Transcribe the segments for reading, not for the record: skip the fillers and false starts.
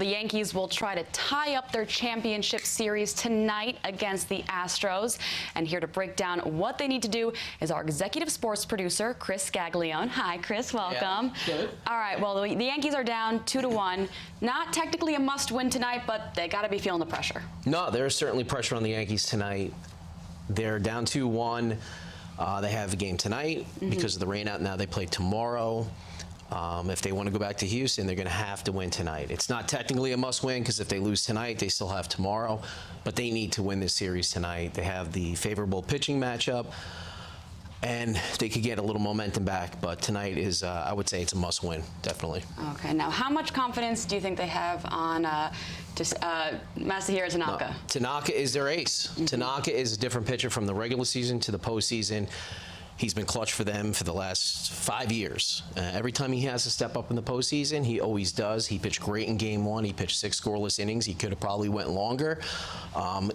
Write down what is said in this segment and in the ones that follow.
the Yankees will try to tie up their championship series tonight against the Astros. And here to break down what they need to do is our executive sports producer, Chris Scaglione. Hi, Chris. Welcome. Yeah, good. All right. Well, the Yankees are down 2-1. Not technically a must-win tonight, but they got to be feeling the pressure. No, there's certainly pressure on the Yankees tonight. They're down 2-1. They have a game tonight because of the rain out. Now they play tomorrow. If they want to go back to Houston, they're going to have to win tonight. It's not technically a must-win because if they lose tonight, they still have tomorrow. But they need to win this series tonight. They have the favorable pitching matchup, and they could get a little momentum back. But tonight is, I would say, it's a must-win, definitely. Okay. Now, how much confidence do you think they have on Masahiro Tanaka? No, Tanaka is their ace. Tanaka is a different pitcher from the regular season to the postseason. He's been clutch for them for the last 5 years. Every time he has to step up in the postseason, he always does. He pitched great in Game 1. He pitched 6 scoreless innings. He could have probably went longer.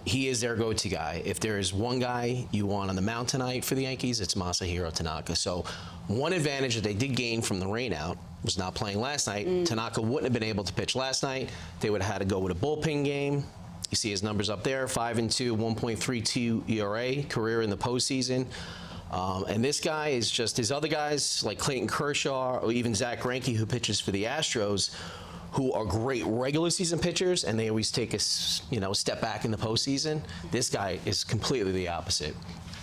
He is their go-to guy. If there is one guy you want on the mound tonight for the Yankees, it's Masahiro Tanaka. So one advantage that they did gain from the rainout was not playing last night. Tanaka wouldn't have been able to pitch last night. They would have had to go with a bullpen game. You see his numbers up there, 5-2, 1.32 ERA, career in the postseason. And this guy is just his other guys like Clayton Kershaw or even Zach Greinke, who pitches for the Astros, who are great regular season pitchers, and they always take a step back in the postseason. This guy is completely the opposite.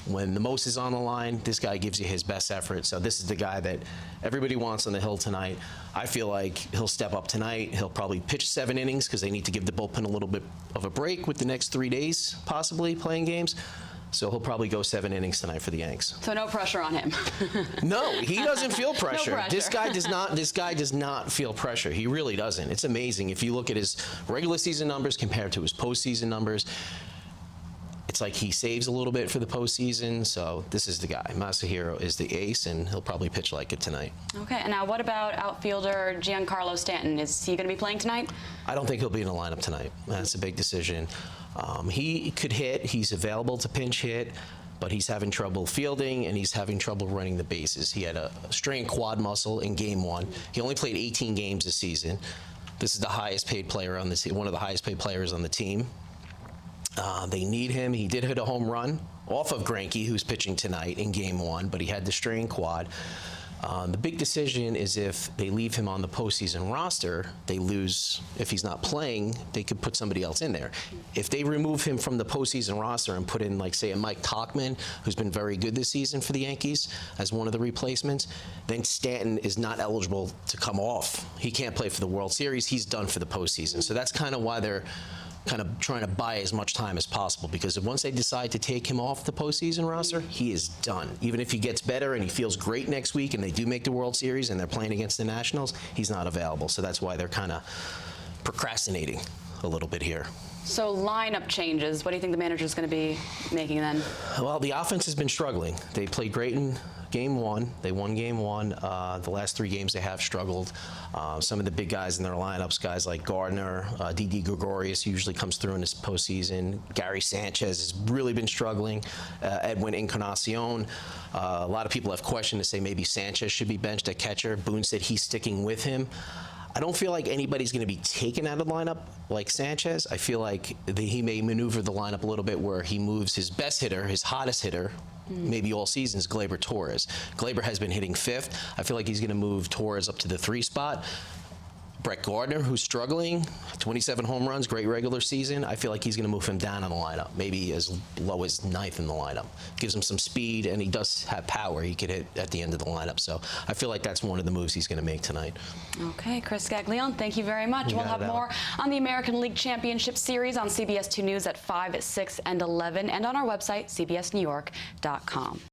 When the most is on the line, this guy gives you his best effort. So this is the guy that everybody wants on the hill tonight. I feel like he'll step up tonight. He'll probably pitch 7 innings because they need to give the bullpen a little bit of a break with the next 3 days, possibly playing games. So he'll probably go 7 innings tonight for the Yanks. So no pressure on him. No, he doesn't feel pressure. No pressure. This guy does not feel pressure. He really doesn't. It's amazing. If you look at his regular season numbers compared to his postseason numbers, it's like he saves a little bit for the postseason. So this is the guy. Masahiro is the ace, and he'll probably pitch like it tonight. Okay. And now what about outfielder Giancarlo Stanton? Is he going to be playing tonight? I don't think he'll be in the lineup tonight. That's a big decision. He could hit. He's available to pinch hit, but he's having trouble fielding, and he's having trouble running the bases. He had a strained quad muscle in Game 1. He only played 18 games this season. This is the highest paid player on the team, one of the highest paid players on the team. They need him. He did hit a home run off of Greinke, who's pitching tonight in Game 1, but he had the strained quad. The big decision is if they leave him on the postseason roster, they lose. If he's not playing, they could put somebody else in there. If they remove him from the postseason roster and put in, like, say, a Mike Tauchman, who's been very good this season for the Yankees as one of the replacements, then Stanton is not eligible to come off. He can't play for the World Series. He's done for the postseason. So that's kind of why they're kind of trying to buy as much time as possible, because once they decide to take him off the postseason roster, he is done. Even if he gets better and he feels great next week and they do make the World Series and they're playing against the Nationals, he's not available. So that's why they're kind of procrastinating a little bit here. So lineup changes. What do you think the manager's going to be making then? Well, the offense has been struggling. They played great in Game 1. They won Game 1. The last 3 games they have struggled. Some of the big guys in their lineups, guys like Gardner, Didi Gregorius usually comes through in this postseason. Gary Sanchez has really been struggling. Edwin Encarnacion. A lot of people have questioned to say maybe Sanchez should be benched at catcher. Boone said he's sticking with him. I don't feel like anybody's going to be taken out of the lineup like Sanchez. I feel like he may maneuver the lineup a little bit where he moves his best hitter, his hottest hitter, maybe all seasons, Gleyber Torres. Gleyber has been hitting 5th. I feel like he's going to move Torres up to the 3 spot. Brett Gardner, who's struggling, 27 home runs, great regular season. I feel like he's going to move him down in the lineup, maybe as low as 9th in the lineup. Gives him some speed, and he does have power. He could hit at the end of the lineup. So I feel like that's one of the moves he's going to make tonight. Okay, Chris Scaglione, thank you very much. We'll have more on the American League Championship Series on CBS 2 News at 5, 6, and 11, and on our website, cbsnewyork.com.